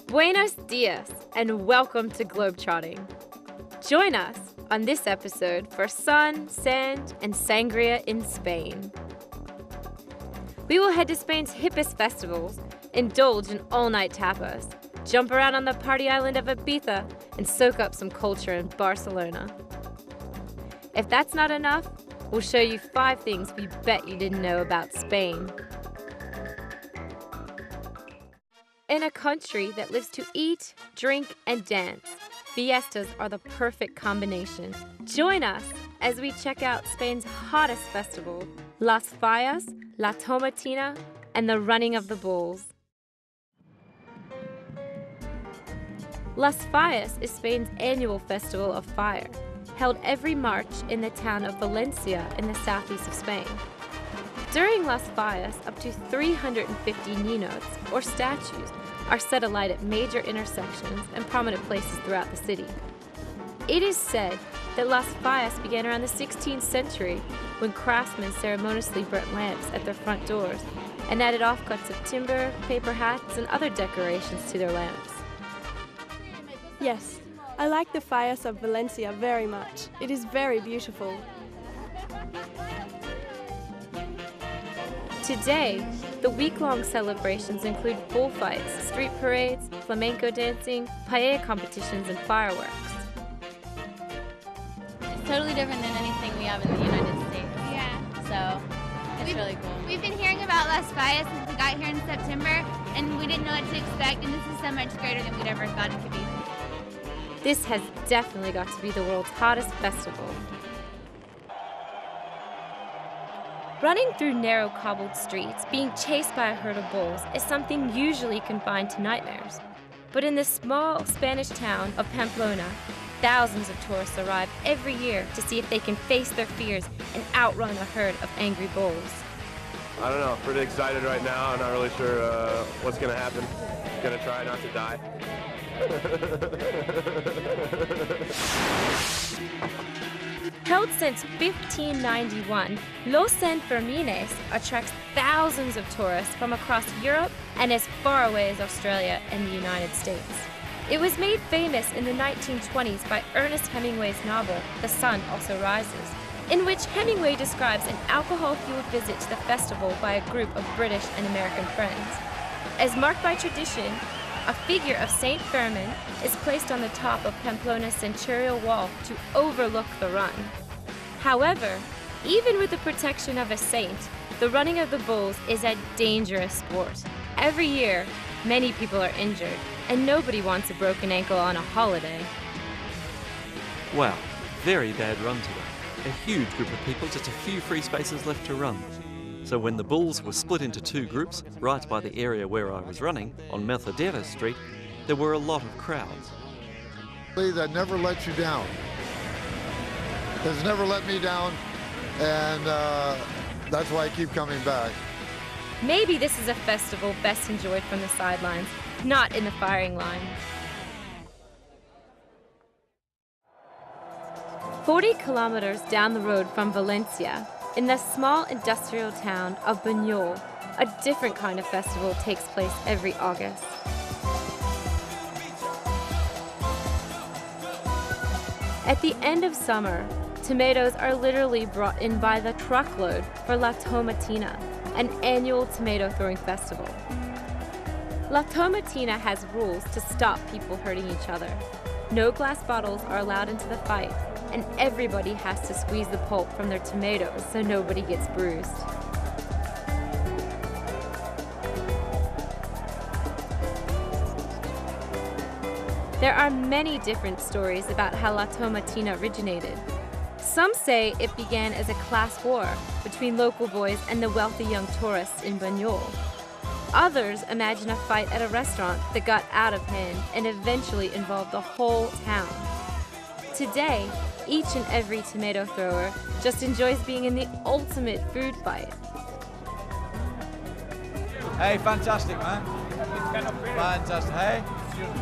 Buenos dias and welcome to Globetrotting. Join us on this episode for sun, sand, and sangria in Spain. We will head to Spain's hippest festivals, indulge in all-night tapas, jump around on the party island of Ibiza, and soak up some culture in Barcelona. If that's not enough, we'll show you 5 things we bet you didn't know about Spain. In a country that lives to eat, drink, and dance, fiestas are the perfect combination. Join us as we check out Spain's hottest festival, Las Fallas, La Tomatina, and the Running of the Bulls. Las Fallas is Spain's annual festival of fire, held every March in the town of Valencia in the southeast of Spain. During Las Fallas, up to 350 niños, or statues, are set alight at major intersections and prominent places throughout the city. It is said that Las Fallas began around the 16th century when craftsmen ceremoniously burnt lamps at their front doors and added offcuts of timber, paper hats, and other decorations to their lamps. Yes, I like the Fallas of Valencia very much. It is very beautiful. Today, the week-long celebrations include bullfights, street parades, flamenco dancing, paella competitions, and fireworks. It's totally different than anything we have in the United States. Yeah. So, it's really cool. We've been hearing about Las Fallas since we got here in September, and we didn't know what to expect, and this is so much greater than we'd ever thought it could be. This has definitely got to be the world's hottest festival. Running through narrow cobbled streets, being chased by a herd of bulls, is something usually confined to nightmares. But in the small Spanish town of Pamplona, thousands of tourists arrive every year to see if they can face their fears and outrun a herd of angry bulls. I don't know, pretty excited right now. I'm not really sure what's going to happen. Gonna try not to die. Held since 1591, Los Sanfermines attracts thousands of tourists from across Europe and as far away as Australia and the United States. It was made famous in the 1920s by Ernest Hemingway's novel, The Sun Also Rises, in which Hemingway describes an alcohol-fueled visit to the festival by a group of British and American friends. As marked by tradition, a figure of Saint Firmin is placed on the top of Pamplona's centurial wall to overlook the run. However, even with the protection of a saint, the running of the bulls is a dangerous sport. Every year, many people are injured, and nobody wants a broken ankle on a holiday. Wow, very bad run today. A huge group of people, just a few free spaces left to run. So when the bulls were split into 2 groups, right by the area where I was running, on Melthadera Street, there were a lot of crowds. That never lets you down. Has never let me down, and that's why I keep coming back. Maybe this is a festival best enjoyed from the sidelines, not in the firing line. 40 kilometers down the road from Valencia, in the small industrial town of Buñol, a different kind of festival takes place every August. At the end of summer, tomatoes are literally brought in by the truckload for La Tomatina, an annual tomato throwing festival. La Tomatina has rules to stop people hurting each other. No glass bottles are allowed into the fight, and everybody has to squeeze the pulp from their tomatoes so nobody gets bruised. There are many different stories about how La Tomatina originated. Some say it began as a class war between local boys and the wealthy young tourists in Buñol. Others imagine a fight at a restaurant that got out of hand and eventually involved the whole town. Today, each and every tomato thrower just enjoys being in the ultimate food fight. Hey, fantastic, man. Fantastic. Hey?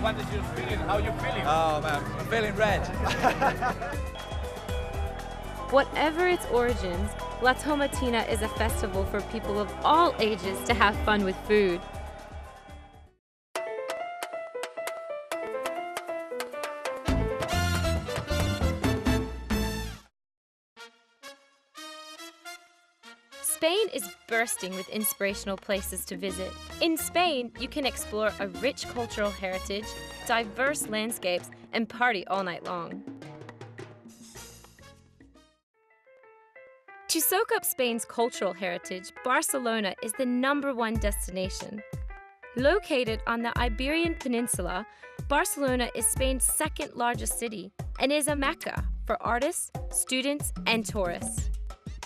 What is your feeling? How you feeling? Oh, man, I'm feeling red. Whatever its origins, La Tomatina is a festival for people of all ages to have fun with food. Spain is bursting with inspirational places to visit. In Spain, you can explore a rich cultural heritage, diverse landscapes, and party all night long. To soak up Spain's cultural heritage, Barcelona is the #1 destination. Located on the Iberian Peninsula, Barcelona is Spain's second largest city and is a mecca for artists, students, and tourists.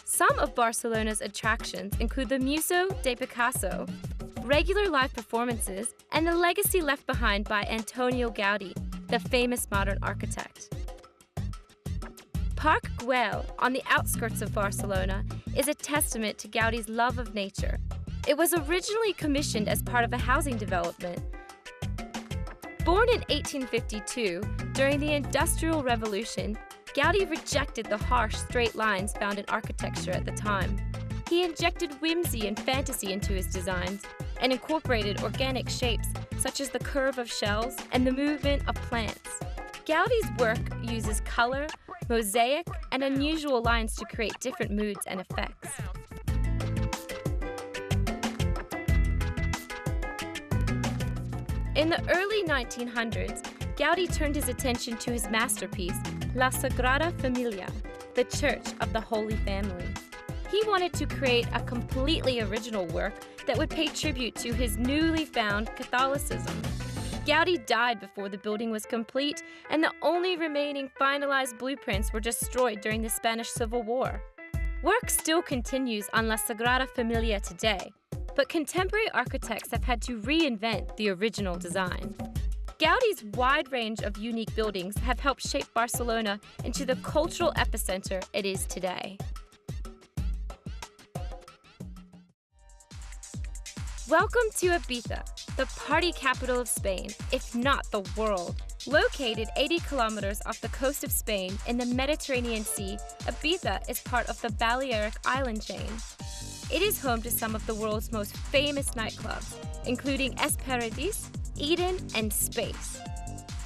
Some of Barcelona's attractions include the Museo de Picasso, regular live performances, and the legacy left behind by Antonio Gaudí, the famous modern architect. Parc Güell, on the outskirts of Barcelona, is a testament to Gaudí's love of nature. It was originally commissioned as part of a housing development. Born in 1852, during the Industrial Revolution, Gaudí rejected the harsh, straight lines found in architecture at the time. He injected whimsy and fantasy into his designs and incorporated organic shapes such as the curve of shells and the movement of plants. Gaudí's work uses color, mosaic, and unusual lines to create different moods and effects. In the early 1900s, Gaudí turned his attention to his masterpiece, La Sagrada Familia, the Church of the Holy Family. He wanted to create a completely original work that would pay tribute to his newly found Catholicism. Gaudí died before the building was complete, and the only remaining finalized blueprints were destroyed during the Spanish Civil War. Work still continues on La Sagrada Familia today, but contemporary architects have had to reinvent the original design. Gaudí's wide range of unique buildings have helped shape Barcelona into the cultural epicenter it is today. Welcome to Ibiza, the party capital of Spain, if not the world. Located 80 kilometers off the coast of Spain in the Mediterranean Sea, Ibiza is part of the Balearic Island chain. It is home to some of the world's most famous nightclubs, including Esperadis, Eden, and Space.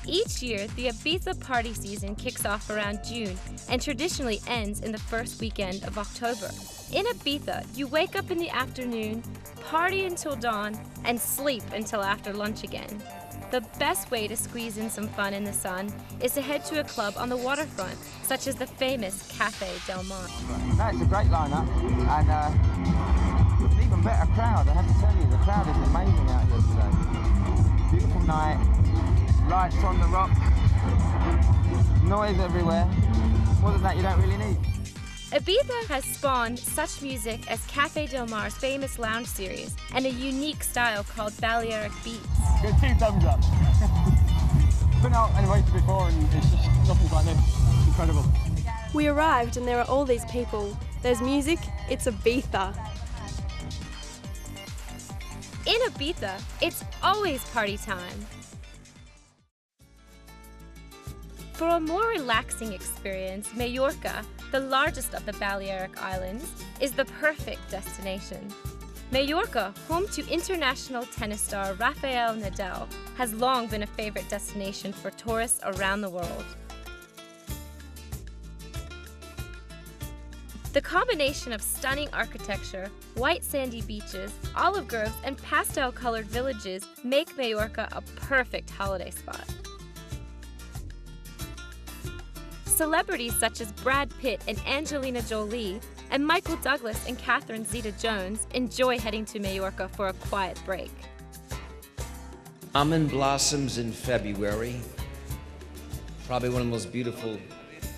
Each year, the Ibiza party season kicks off around June and traditionally ends in the first weekend of October. In Ibiza, you wake up in the afternoon, party until dawn, and sleep until after lunch again. The best way to squeeze in some fun in the sun is to head to a club on the waterfront, such as the famous Café Del Mar. No, it's a great lineup, and it's an even better crowd. I have to tell you, the crowd is amazing out here today. Beautiful night, lights on the rock, noise everywhere. More than that, you don't really need. Ibiza has spawned such music as Café Del Mar's famous lounge series and a unique style called Balearic Beats. Good, 2 thumbs up. Been out and waited before and it's just nothing like this. It's incredible. We arrived and there are all these people. There's music, it's Ibiza. In Ibiza, it's always party time. For a more relaxing experience, Mallorca, the largest of the Balearic Islands, is the perfect destination. Mallorca, home to international tennis star Rafael Nadal, has long been a favorite destination for tourists around the world. The combination of stunning architecture, white sandy beaches, olive groves, and pastel-colored villages make Mallorca a perfect holiday spot. Celebrities such as Brad Pitt and Angelina Jolie, and Michael Douglas and Catherine Zeta-Jones enjoy heading to Mallorca for a quiet break. Almond blossoms in February. Probably one of the most beautiful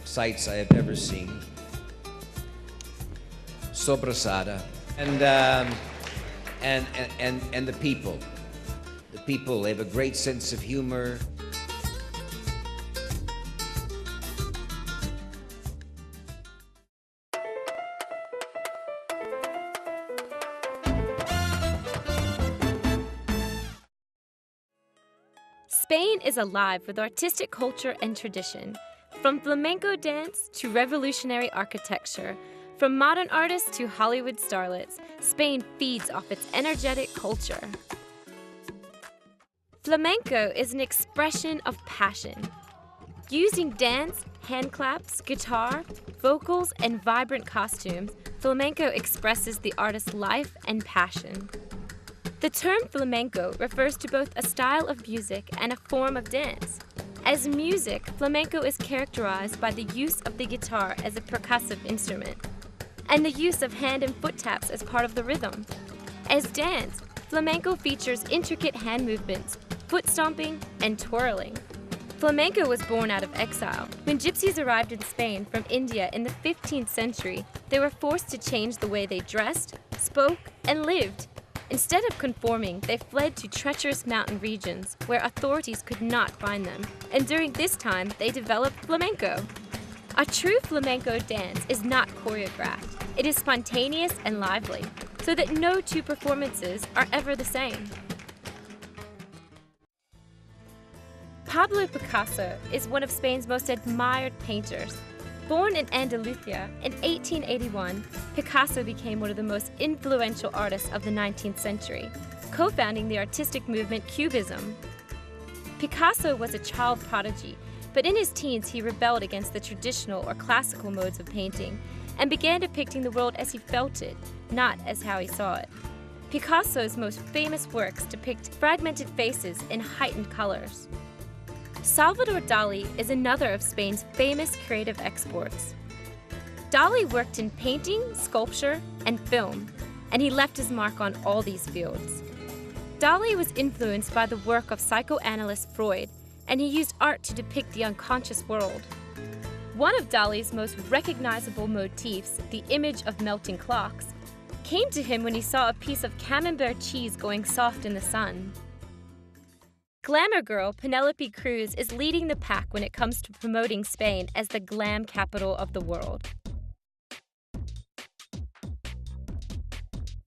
sights I have ever seen. Sobrasada. And the people. The people, they have a great sense of humor. Spain is alive with artistic culture and tradition. From flamenco dance to revolutionary architecture, from modern artists to Hollywood starlets, Spain feeds off its energetic culture. Flamenco is an expression of passion. Using dance, hand claps, guitar, vocals, and vibrant costumes, flamenco expresses the artist's life and passion. The term flamenco refers to both a style of music and a form of dance. As music, flamenco is characterized by the use of the guitar as a percussive instrument, and the use of hand and foot taps as part of the rhythm. As dance, flamenco features intricate hand movements, foot stomping, and twirling. Flamenco was born out of exile. When gypsies arrived in Spain from India in the 15th century, they were forced to change the way they dressed, spoke, and lived. Instead of conforming, they fled to treacherous mountain regions where authorities could not find them. And during this time, they developed flamenco. A true flamenco dance is not choreographed. It is spontaneous and lively, so that no two performances are ever the same. Pablo Picasso is one of Spain's most admired painters. Born in Andalusia in 1881, Picasso became one of the most influential artists of the 19th century, co-founding the artistic movement Cubism. Picasso was a child prodigy, but in his teens he rebelled against the traditional or classical modes of painting and began depicting the world as he felt it, not as how he saw it. Picasso's most famous works depict fragmented faces in heightened colors. Salvador Dali is another of Spain's famous creative exports. Dali worked in painting, sculpture, and film, and he left his mark on all these fields. Dali was influenced by the work of psychoanalyst Freud, and he used art to depict the unconscious world. One of Dali's most recognizable motifs, the image of melting clocks, came to him when he saw a piece of camembert cheese going soft in the sun. Glamour girl Penelope Cruz is leading the pack when it comes to promoting Spain as the glam capital of the world.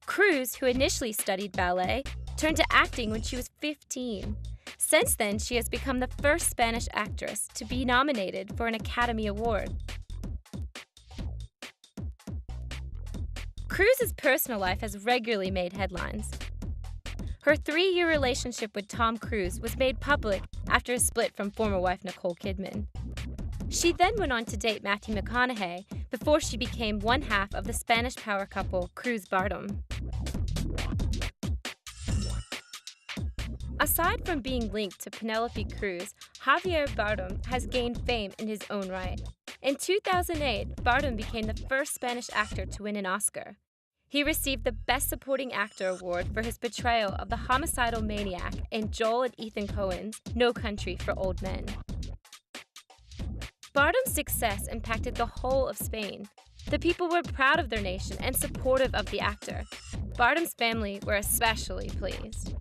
Cruz, who initially studied ballet, turned to acting when she was 15. Since then, she has become the first Spanish actress to be nominated for an Academy Award. Cruz's personal life has regularly made headlines. Her 3-year relationship with Tom Cruise was made public after a split from former wife Nicole Kidman. She then went on to date Matthew McConaughey before she became one half of the Spanish power couple Cruz-Bardem. Aside from being linked to Penelope Cruz, Javier Bardem has gained fame in his own right. In 2008, Bardem became the first Spanish actor to win an Oscar. He received the Best Supporting Actor award for his portrayal of the homicidal maniac in Joel and Ethan Coen's No Country for Old Men. Bardem's success impacted the whole of Spain. The people were proud of their nation and supportive of the actor. Bardem's family were especially pleased.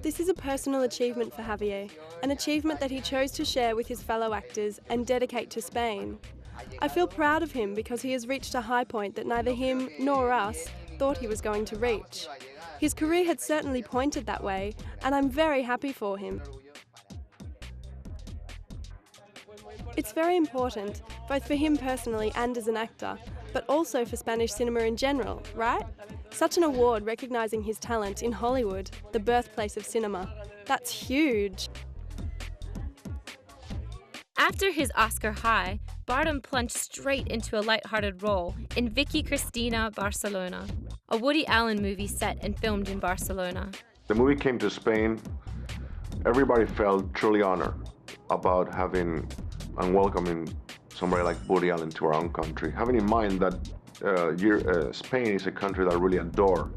This is a personal achievement for Javier, an achievement that he chose to share with his fellow actors and dedicate to Spain. I feel proud of him because he has reached a high point that neither him nor us thought he was going to reach. His career had certainly pointed that way, and I'm very happy for him. It's very important, both for him personally and as an actor, but also for Spanish cinema in general, right? Such an award recognising his talent in Hollywood, the birthplace of cinema. That's huge. After his Oscar high, Bardem plunged straight into a light-hearted role in Vicky Cristina Barcelona, a Woody Allen movie set and filmed in Barcelona. The movie came to Spain. Everybody felt truly honored about having and welcoming somebody like Woody Allen to our own country. Having in mind that Spain is a country that really adores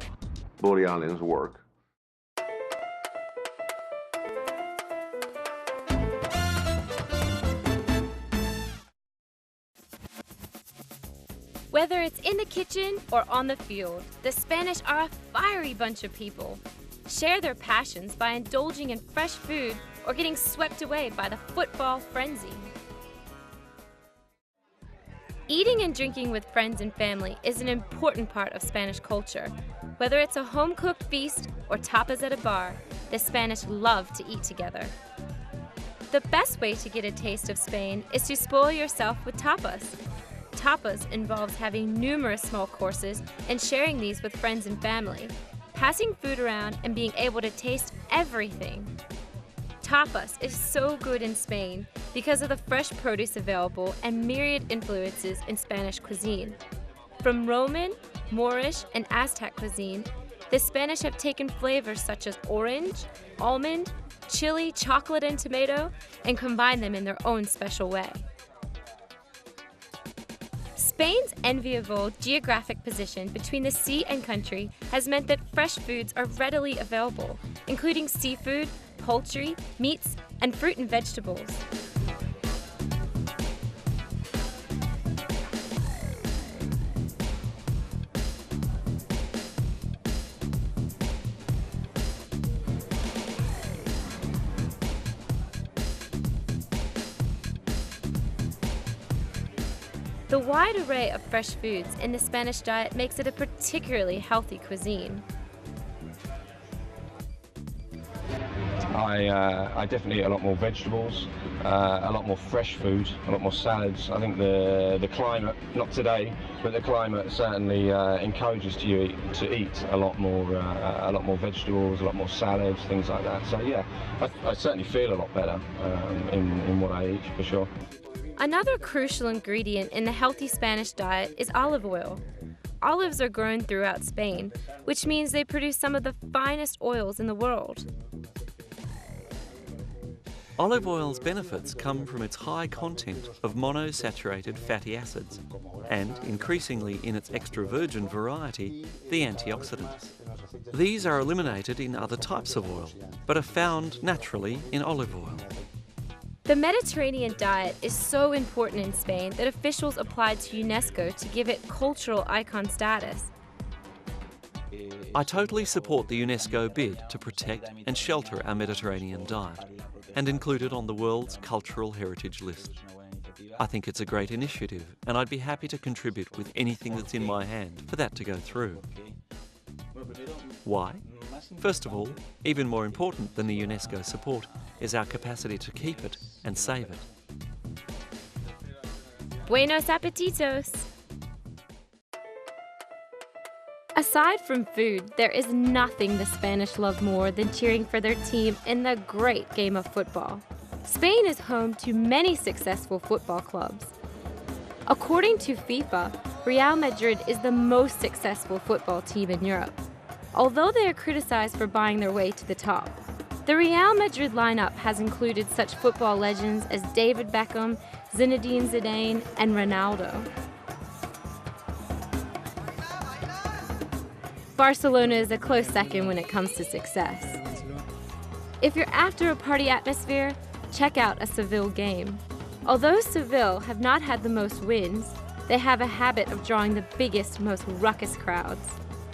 Woody Allen's work. Whether it's in the kitchen or on the field, the Spanish are a fiery bunch of people. Share their passions by indulging in fresh food or getting swept away by the football frenzy. Eating and drinking with friends and family is an important part of Spanish culture. Whether it's a home-cooked feast or tapas at a bar, the Spanish love to eat together. The best way to get a taste of Spain is to spoil yourself with tapas. Tapas involves having numerous small courses and sharing these with friends and family, passing food around and being able to taste everything. Tapas is so good in Spain because of the fresh produce available and myriad influences in Spanish cuisine. From Roman, Moorish, and Aztec cuisine, the Spanish have taken flavors such as orange, almond, chili, chocolate, and tomato, and combined them in their own special way. Spain's enviable geographic position between the sea and country has meant that fresh foods are readily available, including seafood, poultry, meats, and fruit and vegetables. The wide array of fresh foods in the Spanish diet makes it a particularly healthy cuisine. I definitely eat a lot more vegetables, a lot more fresh food, a lot more salads. I think the climate, not today, but the climate certainly encourages you to eat a lot more vegetables, a lot more salads, things like that. So yeah, I certainly feel a lot better in what I eat, for sure. Another crucial ingredient in the healthy Spanish diet is olive oil. Olives are grown throughout Spain, which means they produce some of the finest oils in the world. Olive oil's benefits come from its high content of monosaturated fatty acids and, increasingly in its extra virgin variety, the antioxidants. These are eliminated in other types of oil, but are found naturally in olive oil. The Mediterranean diet is so important in Spain that officials applied to UNESCO to give it cultural icon status. I totally support the UNESCO bid to protect and shelter our Mediterranean diet and include it on the world's cultural heritage list. I think it's a great initiative, and I'd be happy to contribute with anything that's in my hand for that to go through. Why? First of all, even more important than the UNESCO support is our capacity to keep it and save it. Buenos appetitos! Aside from food, there is nothing the Spanish love more than cheering for their team in the great game of football. Spain is home to many successful football clubs. According to FIFA, Real Madrid is the most successful football team in Europe, although they are criticized for buying their way to the top. The Real Madrid lineup has included such football legends as David Beckham, Zinedine Zidane, and Ronaldo. Barcelona is a close second when it comes to success. If you're after a party atmosphere, check out a Seville game. Although Seville have not had the most wins, they have a habit of drawing the biggest, most ruckus crowds.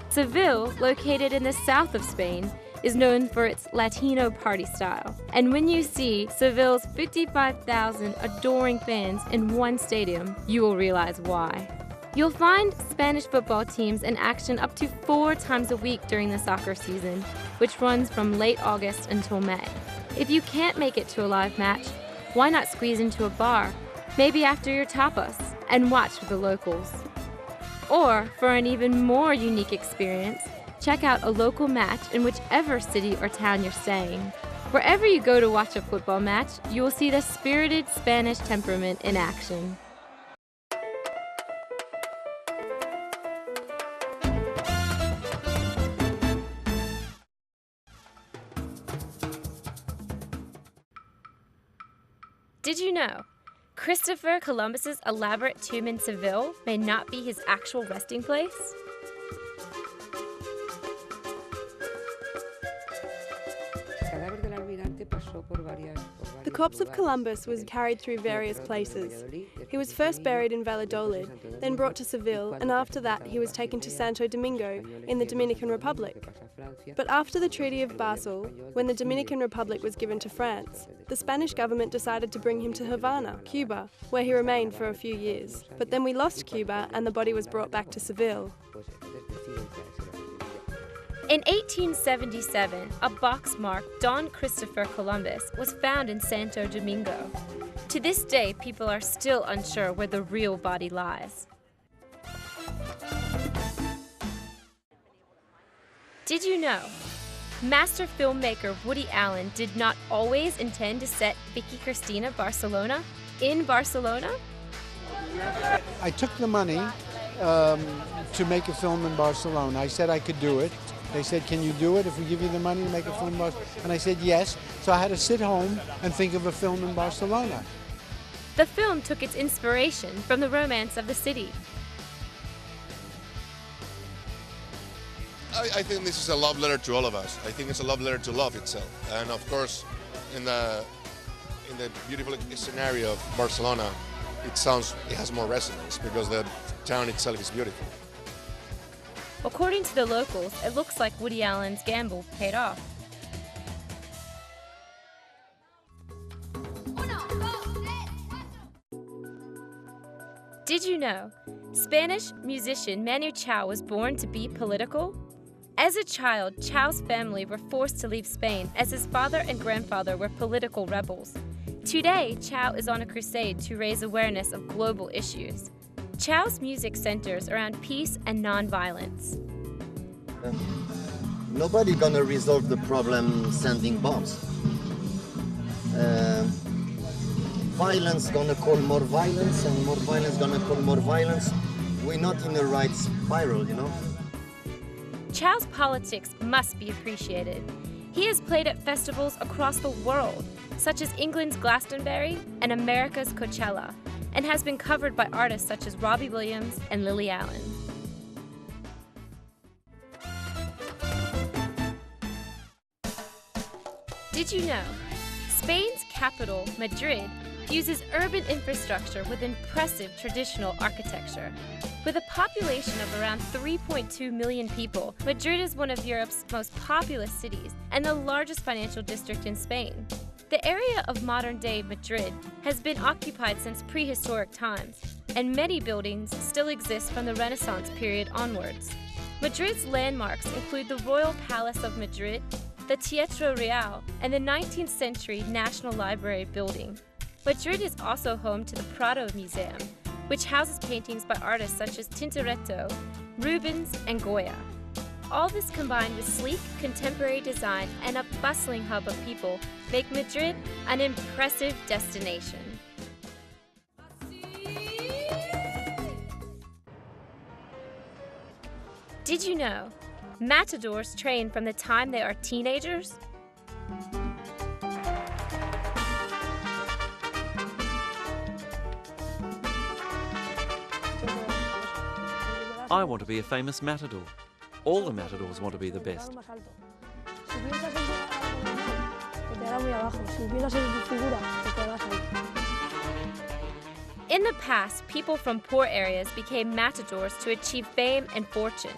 Seville, located in the south of Spain, is known for its Latino party style. And when you see Seville's 55,000 adoring fans in one stadium, you will realize why. You'll find Spanish football teams in action up to 4 times a week during the soccer season, which runs from late August until May. If you can't make it to a live match, why not squeeze into a bar, maybe after your tapas, and watch with the locals? Or, for an even more unique experience, check out a local match in whichever city or town you're staying. Wherever you go to watch a football match, you will see the spirited Spanish temperament in action. Did you know? Christopher Columbus's elaborate tomb in Seville may not be his actual resting place? The corpse of Columbus was carried through various places. He was first buried in Valladolid, then brought to Seville, and after that he was taken to Santo Domingo in the Dominican Republic. But after the Treaty of Basel, when the Dominican Republic was given to France, the Spanish government decided to bring him to Havana, Cuba, where he remained for a few years. But then we lost Cuba and the body was brought back to Seville. In 1877, a box marked Don Christopher Columbus was found in Santo Domingo. To this day, people are still unsure where the real body lies. Did you know? Master filmmaker Woody Allen did not always intend to set Vicky Cristina Barcelona in Barcelona. I took the money to make a film in Barcelona. I said I could do it. They said, can you do it if we give you the money to make a film in Barcelona? And I said yes. So I had to sit home and think of a film in Barcelona. The film took its inspiration from the romance of the city. I think this is a love letter to all of us. I think it's a love letter to love itself. And of course, in the beautiful scenario of Barcelona, it has more resonance because the town itself is beautiful. According to the locals, it looks like Woody Allen's gamble paid off. Did you know? Spanish musician Manu Chao was born to be political? As a child, Chao's family were forced to leave Spain as his father and grandfather were political rebels. Today, Chao is on a crusade to raise awareness of global issues. Chao's music centers around peace and non-violence. Nobody gonna resolve the problem sending bombs. Violence gonna call more violence, and more violence gonna call more violence. We're not in the right spiral, you know? Chao's politics must be appreciated. He has played at festivals across the world, such as England's Glastonbury and America's Coachella, and has been covered by artists such as Robbie Williams and Lily Allen. Did you know? Spain's capital, Madrid, uses urban infrastructure with impressive traditional architecture. With a population of around 3.2 million people, Madrid is one of Europe's most populous cities and the largest financial district in Spain. The area of modern-day Madrid has been occupied since prehistoric times, and many buildings still exist from the Renaissance period onwards. Madrid's landmarks include the Royal Palace of Madrid, the Teatro Real, and the 19th century National Library building. Madrid is also home to the Prado Museum, which houses paintings by artists such as Tintoretto, Rubens, and Goya. All this combined with sleek, contemporary design and a bustling hub of people make Madrid an impressive destination. Did you know? Matadors train from the time they are teenagers? I want to be a famous matador. All the matadors want to be the best. In the past, people from poor areas became matadors to achieve fame and fortune.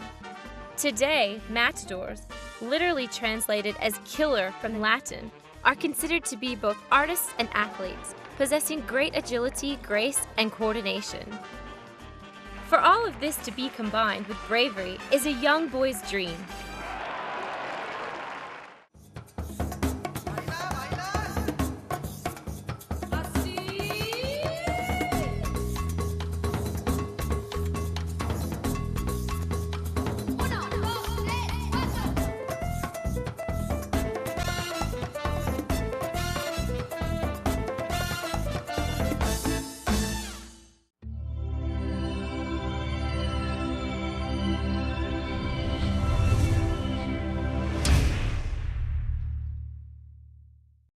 Today, matadors, literally translated as killer from Latin, are considered to be both artists and athletes, possessing great agility, grace, and coordination. For all of this to be combined with bravery is a young boy's dream.